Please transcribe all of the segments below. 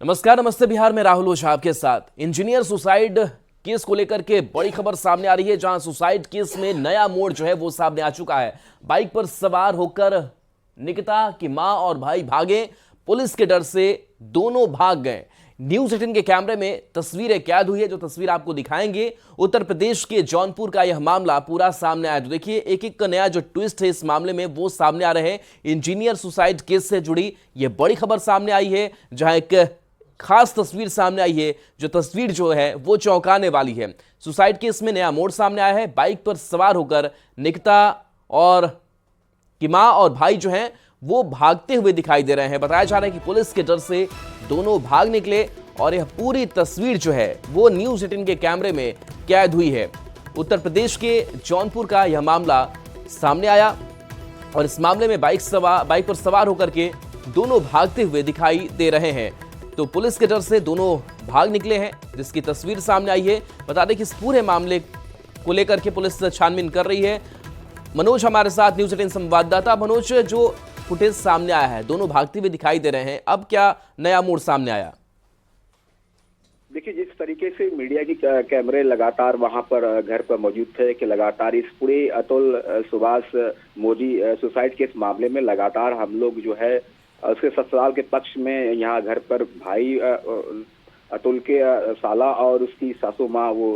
नमस्कार, नमस्ते बिहार में राहुल ओझा आपके साथ। इंजीनियर सुसाइड केस को लेकर के बड़ी खबर सामने आ रही है, जहां सुसाइड केस में नया मोड़ जो है वो सामने आ चुका है। बाइक पर सवार होकर निकिता की मां और भाई भागे, पुलिस के डर से दोनों भाग गए। न्यूज 18 के कैमरे में तस्वीरें कैद हुई है, जो तस्वीर आपको दिखाएंगे। उत्तर प्रदेश के जौनपुर का यह मामला पूरा सामने आया। तो देखिए, एक एक का नया जो ट्विस्ट है इस मामले में वो सामने आ रहे हैं। इंजीनियर सुसाइड केस से जुड़ी यह बड़ी खबर सामने आई है, जहां एक खास तस्वीर सामने आई है। जो तस्वीर जो है वो चौंकाने वाली है। सुसाइड केस में नया मोड़ सामने आया है। बाइक पर सवार होकर निकिता और की मां और भाई जो हैं वो भागते हुए दिखाई दे रहे हैं। बताया जा रहा है कि पुलिस के डर से दोनों भाग निकले और यह पूरी तस्वीर जो है वो न्यूज 18 के कैमरे में कैद हुई है। उत्तर प्रदेश के जौनपुर का यह मामला सामने आया और इस मामले में बाइक पर सवार होकर के दोनों भागते हुए दिखाई दे रहे हैं। तो पुलिस के डर से दोनों भाग निकले हैं, जिसकी तस्वीर सामने आई है। बता दें कि इस पूरे मामले को लेकर के पुलिस छानबीन कर रही है। मनोज हमारे साथ, न्यूज 18 संवाददाता। मनोज, जो फुटेज सामने आया है, दोनों भागते हुए दिखाई दे रहे हैं, अब क्या नया मोड़ सामने आया? देखिए, जिस तरीके से मीडिया की कैमरे लगातार वहां पर घर पर मौजूद थे कि लगातार इस पूरे अतुल सुभाष मोदी सुसाइड के इस मामले में लगातार हम लोग जो है उसके ससुराल के पक्ष में यहाँ घर पर भाई अतुल के साला और उसकी सासू माँ वो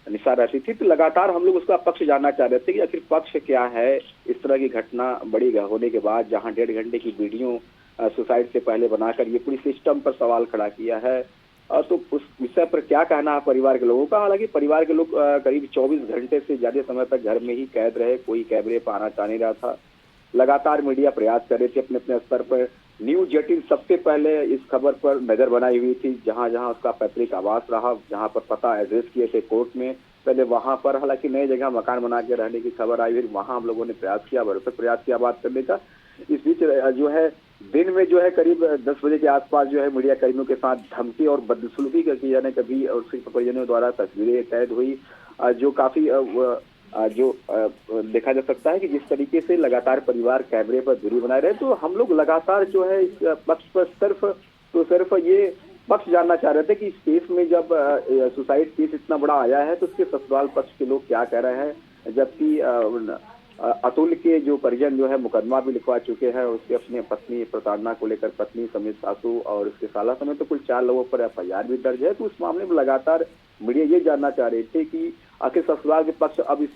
निशा रहती थी, तो लगातार हम लोग उसका पक्ष जानना चाह रहे थे कि आखिर पक्ष क्या है इस तरह की घटना बड़ी होने के बाद, जहाँ 1.5 घंटे की वीडियो सुसाइड से पहले बनाकर ये पूरी सिस्टम पर सवाल खड़ा किया है। तो उस विषय पर क्या कहना है परिवार के लोगों का। हालांकि परिवार के लोग करीब 24 घंटे से ज्यादा समय तक घर में ही कैद रहे, कोई कैमरे पर आना चाह नहीं रहा था। लगातार मीडिया प्रयास कर रहे थे अपने अपने स्तर पर। न्यूज 18 सबसे पहले इस खबर पर नजर बनाई हुई थी, जहां जहां उसका पैतृक आवास रहा, जहां पर पता एड्रेस किए थे कोर्ट में, पहले वहां पर हालांकि नई जगह मकान बना के रहने की खबर आई, फिर वहां हम लोगों ने प्रयास किया, भरसक प्रयास किया बात करने का। इस बीच जो है दिन में जो है करीब 10 बजे के आसपास जो है मीडिया कर्मियों के साथ धमकी और बदसलूकी की जाने कभी उसके परिजनों द्वारा तस्वीरें कैद हुई, जो काफी जो देखा जा सकता है कि जिस तरीके से लगातार परिवार कैमरे पर दूरी बनाए रहे। तो हम लोग लगातार जो है इस पक्ष पर सिर्फ ये पक्ष जानना चाह रहे थे कि इस केस में जब सुसाइड केस इतना बड़ा आया है तो उसके ससुराल पक्ष के लोग क्या कह रहे हैं, जबकि अतुल के जो परिजन जो है मुकदमा भी लिखवा चुके हैं। उसके अपने पत्नी प्रताड़ना को लेकर पत्नी समेत सासू और उसके साला समेत तो कुल 4 लोगों पर FIR भी दर्ज है। तो उस मामले में लगातार मीडिया ये जानना चाह रहे थे कि आखिर ससुराल के पक्ष अब इस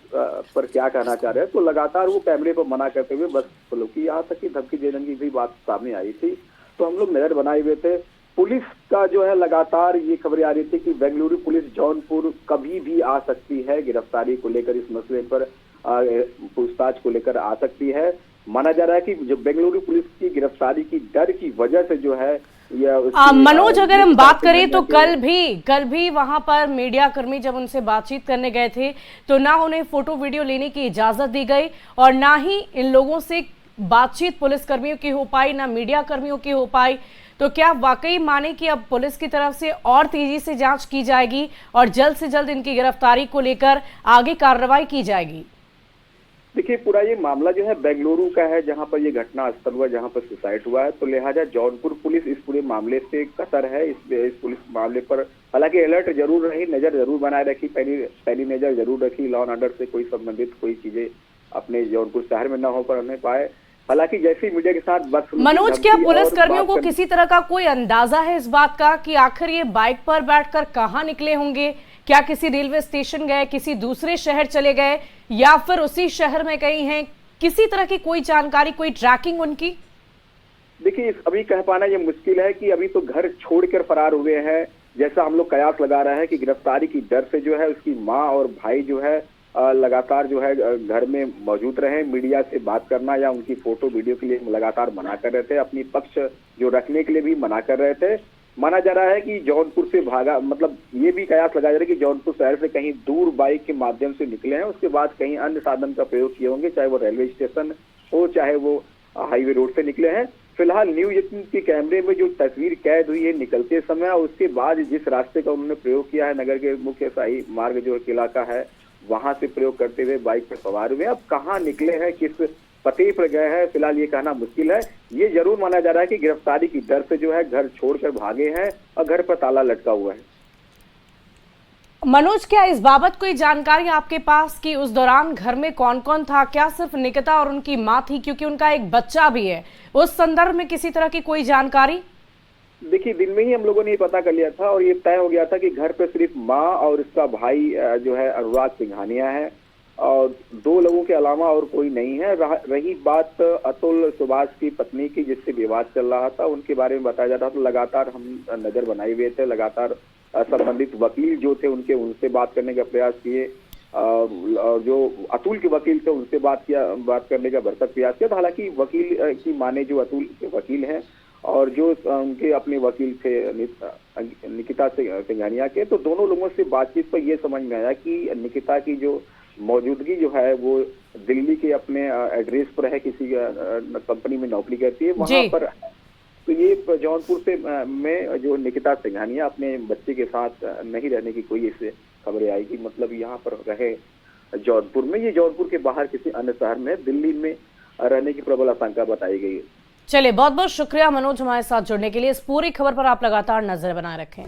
पर क्या कहना चाह रहे हैं। तो लगातार वो कैमरे पर मना करते हुए बस की यहाँ तक की धमकी देने की भी बात सामने आई थी। तो हम लोग नजर बनाए हुए थे। पुलिस का जो है लगातार ये खबरें आ रही थी कि बेंगलुरु पुलिस जौनपुर कभी भी आ सकती है, गिरफ्तारी को लेकर इस मसले पर पूछताछ को लेकर आ सकती है। माना जा रहा है कि जो बेंगलुरु पुलिस की गिरफ्तारी की डर की वजह से जो है मनोज, अगर हम बात करें तो कल भी वहां पर मीडिया कर्मी जब उनसे बातचीत करने गए थे तो ना उन्हें फोटो वीडियो लेने की इजाजत दी गई और ना ही इन लोगों से बातचीत पुलिस कर्मियों की हो पाई, ना मीडिया कर्मियों की हो पाई। तो क्या वाकई माने कि अब पुलिस की तरफ से और तेजी से जांच की जाएगी और जल्द से जल्द इनकी गिरफ्तारी को लेकर आगे कार्रवाई की जाएगी? देखिए, पूरा ये मामला जो है बेंगलुरु का है, जहां पर ये घटना स्थल हुआ, जहां पर सुसाइड हुआ है। तो लिहाजा जौनपुर पुलिस इस पूरे मामले से कतर है। इस पुलिस मामले पर हालांकि अलर्ट जरूर रही, नजर जरूर बनाए रखी, पहली नजर जरूर रखी। लॉ एंड ऑर्डर से कोई संबंधित कोई चीजें अपने जौनपुर शहर में न हो पर नहीं पाए। हालांकि जैसे मीडिया के साथ बस मनोज, क्या पुलिस कर्मियों को किसी तरह का कोई अंदाजा है इस बात का कि आखिर ये बाइक पर बैठकर कहाँ निकले होंगे? क्या किसी रेलवे स्टेशन गए, किसी दूसरे शहर चले गए या फिर उसी शहर में कहीं हैं? किसी तरह की कोई जानकारी, कोई ट्रैकिंग उनकी? देखिए, अभी कह पाना ये मुश्किल है कि अभी तो घर छोड़कर फरार हुए हैं। जैसा हम लोग कयास लगा रहे हैं कि गिरफ्तारी की डर से जो है उसकी माँ और भाई जो है लगातार जो है घर में मौजूद रहे, मीडिया से बात करना या उनकी फोटो वीडियो के लिए लगातार मना कर रहे थे, अपनी पक्ष जो रखने के लिए भी मना कर रहे थे। माना जा रहा है कि जौनपुर से भागा, मतलब ये भी कयास लगाया जा रहा है कि जौनपुर शहर से कहीं दूर बाइक के माध्यम से निकले हैं, उसके बाद कहीं अन्य साधन का प्रयोग किए होंगे, चाहे वो रेलवे स्टेशन हो चाहे वो हाईवे रोड से निकले हैं। फिलहाल न्यूज 18 के कैमरे में जो तस्वीर कैद हुई है निकलते समय, उसके बाद जिस रास्ते का उन्होंने प्रयोग किया है, नगर के मुख्य शाही मार्ग जो इलाका है वहां से प्रयोग करते हुए बाइक पर सवार हुए। अब कहाँ निकले हैं, किस पते पर गए हैं, फिलहाल ये कहना मुश्किल है। ये जरूर माना जा रहा है कि गिरफ्तारी की डर से जो है घर छोड़कर भागे हैं और घर पर ताला लटका हुआ है। मनोज, क्या इस बाबत कोई जानकारी आपके पास कि उस दौरान घर में कौन कौन था? क्या सिर्फ निकिता और उनकी मां थी, क्योंकि उनका एक बच्चा भी है? उस संदर्भ में किसी तरह की कोई जानकारी? देखिए, दिन में ही हम लोगों ने ये पता कर लिया था और ये तय हो गया था कि घर पे सिर्फ माँ और इसका भाई जो है अनुराग सिंघानिया है और 2 लोगों के अलावा और कोई नहीं है। रही बात अतुल सुभाष की पत्नी की, जिससे विवाद चल रहा था, उनके बारे में बताया जा रहा था। तो लगातार हम नजर बनाए हुए थे, लगातार संबंधित वकील जो थे उनसे बात करने का प्रयास किए और जो अतुल के वकील थे उनसे बात करने का भरसक प्रयास किया। हालांकि वकील की माने जो अतुल के वकील हैं और जो उनके अपने वकील थे निकिता सिंघानिया के, तो दोनों लोगों से बातचीत पर यह समझ में आया कि निकिता की जो मौजूदगी जो है वो दिल्ली के अपने एड्रेस पर है, किसी कंपनी में नौकरी करती है वहां पर। तो ये जौनपुर से में जो निकिता सिंघानिया अपने बच्चे के साथ नहीं रहने की कोई इससे खबरें आई कि मतलब यहाँ पर रहे जौनपुर में। ये जौनपुर के बाहर किसी अन्य शहर में, दिल्ली में रहने की प्रबल आशंका बताई गई है। चलिए, बहुत बहुत शुक्रिया मनोज हमारे साथ जुड़ने के लिए। इस पूरी खबर पर आप लगातार नजर बनाए रखें।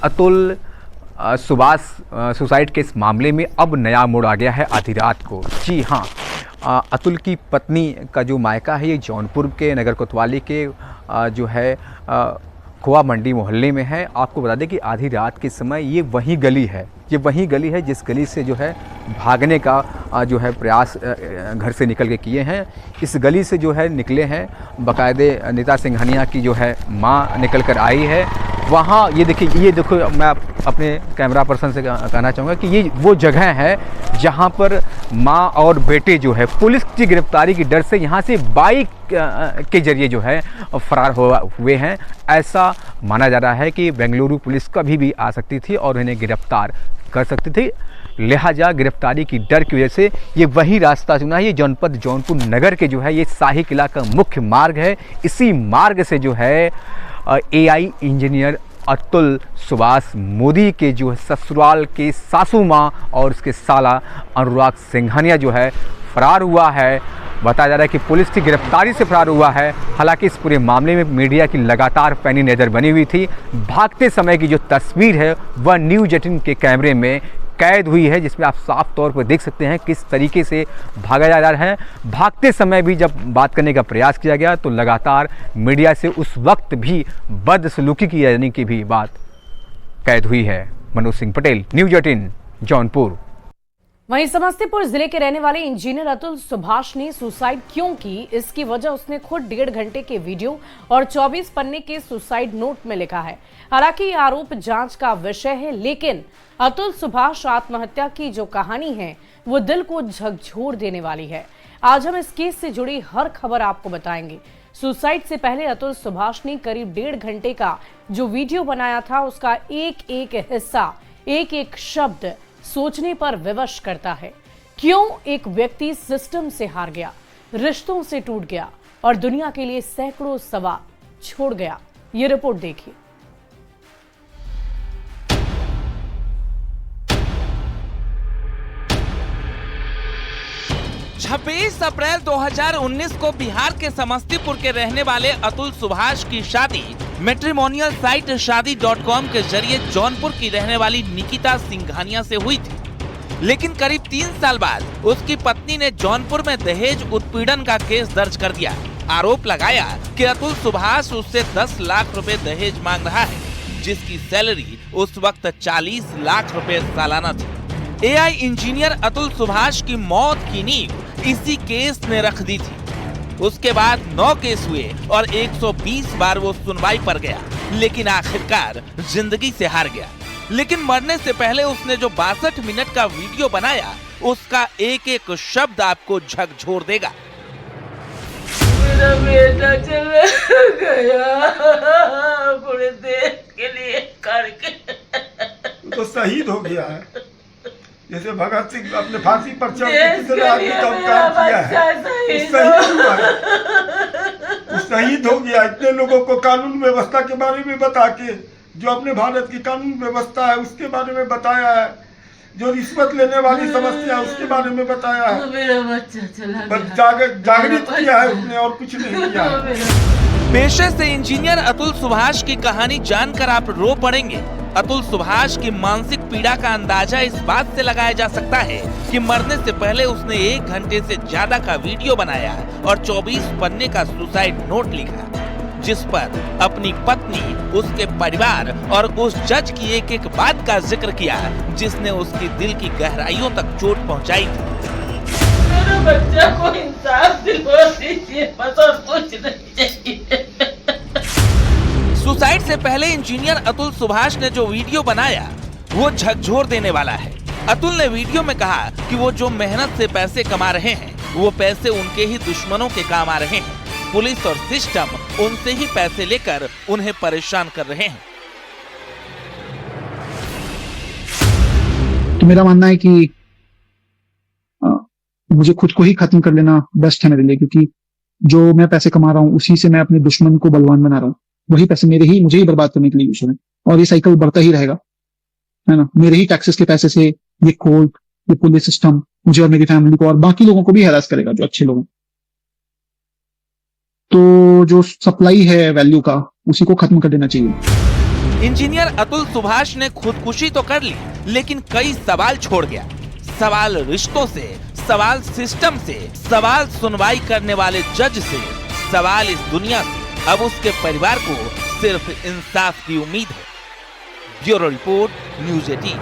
अतुल सुभाष सुसाइड के इस मामले में अब नया मोड़ आ गया है आधी रात को। जी हाँ, अतुल की पत्नी का जो मायका है ये जौनपुर के नगर कोतवाली के जो है खोआ मंडी मोहल्ले में है। आपको बता दें कि आधी रात के समय ये वही गली है जिस गली से जो है भागने का जो है प्रयास घर से निकल के किए हैं। इस गली से जो है निकले हैं, बाकायदे निकिता सिंघानिया की जो है माँ निकल कर आई है। वहाँ ये देखो मैं अपने कैमरा पर्सन से कहना चाहूँगा कि ये वो जगह है जहाँ पर माँ और बेटे जो है पुलिस की गिरफ्तारी की डर से यहाँ से बाइक के जरिए जो है फरार हुए हैं। ऐसा माना जा रहा है कि बेंगलुरु पुलिस कभी भी आ सकती थी और इन्हें गिरफ्तार कर सकती थी। लिहाजा गिरफ्तारी की डर की वजह से ये वही रास्ता चुना है। ये जनपद जौनपुर नगर के जो है ये शाही किला का मुख्य मार्ग है। इसी मार्ग से जो है एआई इंजीनियर अतुल सुभाष मोदी के जो है ससुराल के सासू माँ और उसके साला अनुराग सिंघानिया जो है फरार हुआ है। बताया जा रहा है कि पुलिस की गिरफ्तारी से फरार हुआ है। हालांकि इस पूरे मामले में मीडिया की लगातार पैनी नज़र बनी हुई थी। भागते समय की जो तस्वीर है वह न्यूज़ 18 के कैमरे में कैद हुई है, जिसमें आप साफ तौर पर देख सकते हैं किस तरीके से भागा जा रहा है। भागते समय भी जब बात करने का प्रयास किया गया तो लगातार मीडिया से उस वक्त भी बदसलूकी की जाने की भी बात कैद हुई है। मनोज सिंह पटेल, न्यूज़ 18 जौनपुर। वहीं समस्तीपुर जिले के रहने वाले इंजीनियर अतुल सुभाष ने सुसाइड क्यों की, इसकी वजह उसने खुद 1.5 घंटे के वीडियो और 24 पन्ने के सुसाइड नोट में लिखा है। हालांकि ये आरोप जांच का विषय है, लेकिन अतुल सुभाष आत्महत्या की जो कहानी है वो दिल को झकझोर देने वाली है। आज हम इस केस से जुड़ी हर खबर आपको बताएंगे। सुसाइड से पहले अतुल सुभाष ने करीब 1.5 घंटे का जो वीडियो बनाया था उसका एक एक हिस्सा, एक एक शब्द सोचने पर विवश करता है। क्यों एक व्यक्ति सिस्टम से हार गया, रिश्तों से टूट गया और दुनिया के लिए सैकड़ों सवाल छोड़ गया, ये रिपोर्ट देखिए। 26 अप्रैल 2019 को बिहार के समस्तीपुर के रहने वाले अतुल सुभाष की शादी मैट्रिमोनियल साइट शादी.com के जरिए जौनपुर की रहने वाली निकिता सिंघानिया से हुई थी। लेकिन करीब 3 साल बाद उसकी पत्नी ने जौनपुर में दहेज उत्पीड़न का केस दर्ज कर दिया। आरोप लगाया कि अतुल सुभाष उससे 10 लाख रुपए दहेज मांग रहा है, जिसकी सैलरी उस वक्त 40 लाख रुपए सालाना थी। एआई इंजीनियर अतुल सुभाष की मौत की नींव इसी केस ने रख दी थी। उसके बाद 9 केस हुए और 120 बार वो सुनवाई पर गया, लेकिन आखिरकार जिंदगी से हार गया। लेकिन मरने से पहले उसने जो 62 मिनट का वीडियो बनाया उसका एक एक शब्द आपको झकझोर देगा। मेरा बेटा चला गया पूरे देश के लिए करके, तो शहीद हो गया है। जैसे भगत सिंह अपने फांसी पर चढ़ के कितने आदमी का काम किया है, शहीद हुआ है, वो शहीद हो गया। इतने लोगों को कानून व्यवस्था के बारे में बता के जो अपने भारत की कानून व्यवस्था है उसके बारे में बताया है, जो रिश्वत लेने वाली समस्या है उसके बारे में बताया है। मेरा बच्चा चला गया। जागृत किया है उसने और कुछ नहीं किया है। पेशे से इंजीनियर अतुल सुभाष की कहानी जानकर आप रो पड़ेंगे। अतुल सुभाष की मानसिक पीड़ा का अंदाजा इस बात से लगाया जा सकता है कि मरने से पहले उसने 1 घंटे से ज्यादा का वीडियो बनाया और 24 पन्ने का सुसाइड नोट लिखा, जिस पर अपनी पत्नी, उसके परिवार और उस जज की एक एक बात का जिक्र किया जिसने उसकी दिल की गहराइयों तक चोट पहुंचाई थी। मेरे बच्चा को इंसाफ दिलवा दीजिए, बस और कुछ नहीं चाहिए। सुसाइड से पहले इंजीनियर अतुल सुभाष ने जो वीडियो बनाया वो झकझोर देने वाला है। अतुल ने वीडियो में कहा कि वो जो मेहनत से पैसे कमा रहे हैं वो पैसे उनके ही दुश्मनों के काम आ रहे हैं। पुलिस और सिस्टम उनसे ही पैसे लेकर उन्हें परेशान कर रहे हैं। तो मेरा मानना है कि मुझे खुद को ही खत्म कर लेना बेस्ट है मेरे लिए, क्योंकि जो मैं पैसे कमा रहा हूँ उसी से मैं अपने दुश्मन को बलवान बना रहा हूँ। वही पैसे मुझे ही बर्बाद करने के लिए यूज हो रहे हैं और ये साइकिल बढ़ता ही रहेगा, है ना। मेरे ही टैक्सेस के पैसे से ये कोर्ट, ये पुलिस सिस्टम मुझे और मेरी फैमिली को और बाकी लोगों को भी हैरास करेगा जो अच्छे लोग हैं। तो जो सप्लाई है वैल्यू का उसी को खत्म कर देना चाहिए। इंजीनियर अतुल सुभाष ने खुदकुशी तो कर ली, लेकिन कई सवाल छोड़ गया। सवाल रिश्तों से, सवाल सिस्टम से, सवाल सुनवाई करने वाले जज से, सवाल इस दुनिया से। अब उसके परिवार को सिर्फ इंसाफ की उम्मीद है। Bureau report, news 18।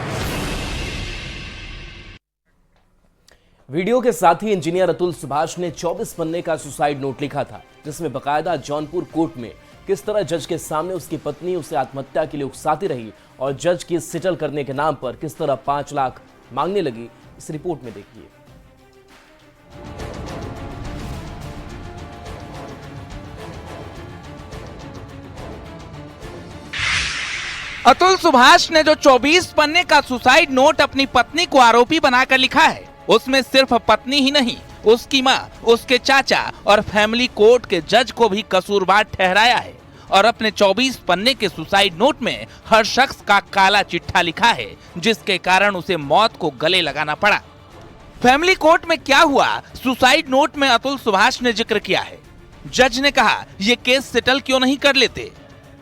वीडियो के साथ ही इंजीनियर अतुल सुभाष ने 24 पन्ने का सुसाइड नोट लिखा था, जिसमें बकायदा जौनपुर कोर्ट में किस तरह जज के सामने उसकी पत्नी उसे आत्महत्या के लिए उकसाती रही और जज की सेटल करने के नाम पर किस तरह 5 लाख मांगने लगी, इस रिपोर्ट में देखिए। अतुल सुभाष ने जो 24 पन्ने का सुसाइड नोट अपनी पत्नी को आरोपी बनाकर लिखा है, उसमें सिर्फ पत्नी ही नहीं, उसकी मां, उसके चाचा और फैमिली कोर्ट के जज को भी कसूरवार ठहराया है। और अपने 24 पन्ने के सुसाइड नोट में हर शख्स का काला चिट्ठा लिखा है, जिसके कारण उसे मौत को गले लगाना पड़ा। फैमिली कोर्ट में क्या हुआ, सुसाइड नोट में अतुल सुभाष ने जिक्र किया है। जज ने कहा, ये केस सेटल क्यों नहीं कर लेते?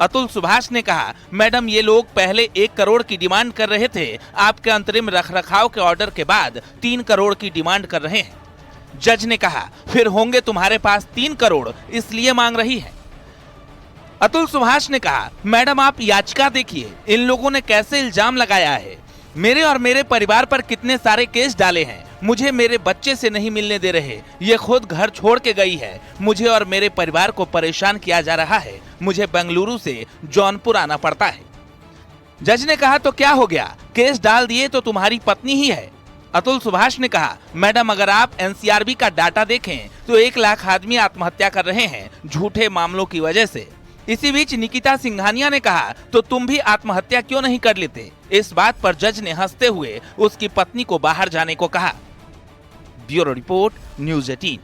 अतुल सुभाष ने कहा, मैडम ये लोग पहले 1 करोड़ की डिमांड कर रहे थे, आपके अंतरिम रखरखाव के ऑर्डर के बाद 3 करोड़ की डिमांड कर रहे हैं। जज ने कहा, फिर होंगे तुम्हारे पास 3 करोड़, इसलिए मांग रही है। अतुल सुभाष ने कहा, मैडम आप याचिका देखिए, इन लोगों ने कैसे इल्जाम लगाया है। मेरे और मेरे परिवार पर कितने सारे केस डाले हैं, मुझे मेरे बच्चे से नहीं मिलने दे रहे, ये खुद घर छोड़ के गई है, मुझे और मेरे परिवार को परेशान किया जा रहा है, मुझे बेंगलुरु से जौनपुर आना पड़ता है। जज ने कहा, तो क्या हो गया, केस डाल दिए तो तुम्हारी पत्नी ही है। अतुल सुभाष ने कहा, मैडम अगर आप एनसीआरबी का डाटा देखें तो 1 लाख आदमी आत्महत्या कर रहे हैं झूठे मामलों की वजह से। इसी बीच निकिता सिंघानिया ने कहा, तो तुम भी आत्महत्या क्यों नहीं कर लेते? इस बात पर जज ने हंसते हुए उसकी पत्नी को बाहर जाने को कहा। Bureau report, news 18।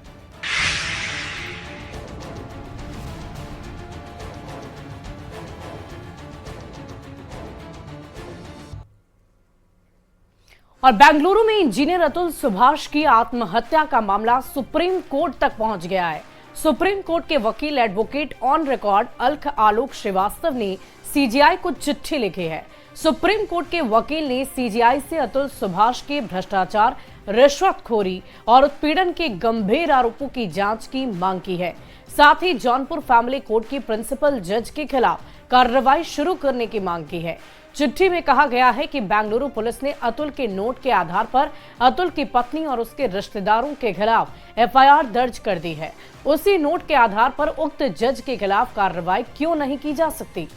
और बेंगलुरु में इंजीनियर अतुल सुभाष की आत्महत्या का मामला सुप्रीम कोर्ट तक पहुंच गया है। सुप्रीम कोर्ट के वकील एडवोकेट ऑन रिकॉर्ड अलख आलोक श्रीवास्तव ने सीजीआई को चिट्ठी लिखी है। सुप्रीम कोर्ट के वकील ने सीजीआई से अतुल सुभाष के भ्रष्टाचार, रिश्वतखोरी और उत्पीड़न के गंभीर आरोपों की जांच की मांग की है। साथ ही जौनपुर फैमिली कोर्ट की प्रिंसिपल जज के खिलाफ कार्रवाई शुरू करने की मांग की है। चिट्ठी में कहा गया है कि बेंगलुरु पुलिस ने अतुल के नोट के आधार पर अतुल की पत्नी और उसके रिश्तेदारों के खिलाफ एफआईआर दर्ज कर दी है। उसी नोट के आधार पर उक्त जज के खिलाफ कार्रवाई क्यों नहीं की जा सकती?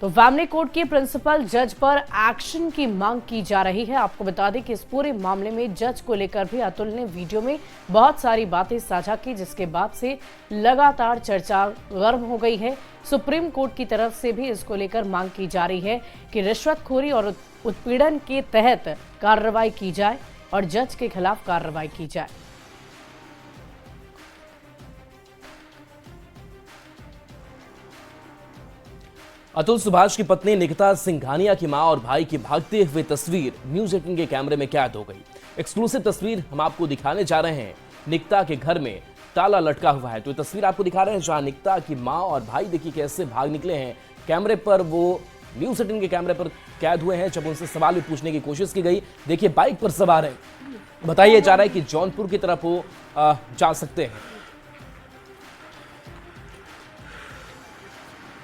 तो फैमिली कोर्ट की प्रिंसिपल जज पर एक्शन की मांग की जा रही है। आपको बता दें कि इस पूरे मामले में जज को लेकर भी अतुल ने वीडियो में बहुत सारी बातें साझा की, जिसके बाद से लगातार चर्चा गर्म हो गई है। सुप्रीम कोर्ट की तरफ से भी इसको लेकर मांग की जा रही है कि रिश्वतखोरी और उत्पीड़न के तहत कार्रवाई की जाए और जज के खिलाफ कार्रवाई की जाए। अतुल सुभाष की पत्नी निकिता सिंघानिया की मां और भाई की भागते हुए तस्वीर न्यूज़ 18 के कैमरे में कैद हो गई। एक्सक्लूसिव तस्वीर हम आपको दिखाने जा रहे हैं। निकिता के घर में ताला लटका हुआ है, तो ये तस्वीर आपको दिखा रहे हैं जहां निकिता की मां और भाई देखिए कैसे भाग निकले हैं। कैमरे पर वो न्यूज़ 18 के कैमरे पर कैद हुए हैं। जब उनसे सवाल भी पूछने की कोशिश की गई, देखिए बाइक पर सवार है, बताइए जा रहा है कि जौनपुर की तरफ वो जा सकते हैं।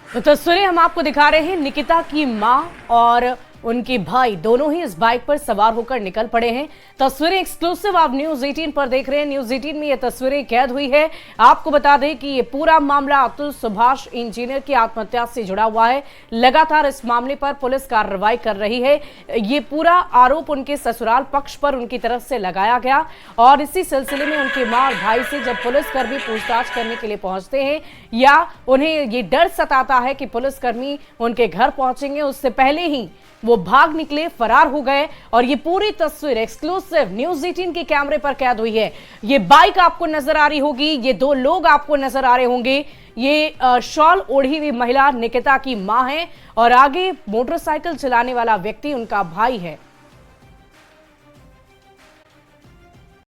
तो तस्वीरें हम आपको दिखा रहे हैं। निकिता की मां और उनके भाई दोनों ही इस बाइक पर सवार होकर निकल पड़े हैं। तस्वीरें एक्सक्लूसिव आप न्यूज़ 18 पर देख रहे हैं। न्यूज़ 18 में ये तस्वीरें कैद हुई है। आपको बता दें कि ये पूरा मामला अतुल सुभाष इंजीनियर की आत्महत्या से जुड़ा हुआ है। लगातार इस मामले पर पुलिस कार्रवाई कर रही है। ये पूरा आरोप उनके ससुराल पक्ष पर उनकी तरफ से लगाया गया और इसी सिलसिले में उनके मां और भाई से जब पुलिसकर्मी पूछताछ करने के लिए पहुंचते हैं या उन्हें ये डर सताता है कि पुलिसकर्मी उनके घर पहुंचेंगे, उससे पहले ही वो भाग निकले, फरार हो गए। और ये पूरी तस्वीर एक्सक्लूसिव न्यूज़ 18 के कैमरे पर कैद हुई है। ये बाइक आपको नजर आ रही होगी, ये दो लोग आपको नजर आ रहे होंगे। ये शॉल ओढ़ी हुई महिला निकिता की मां है और आगे मोटरसाइकिल चलाने वाला व्यक्ति उनका भाई है।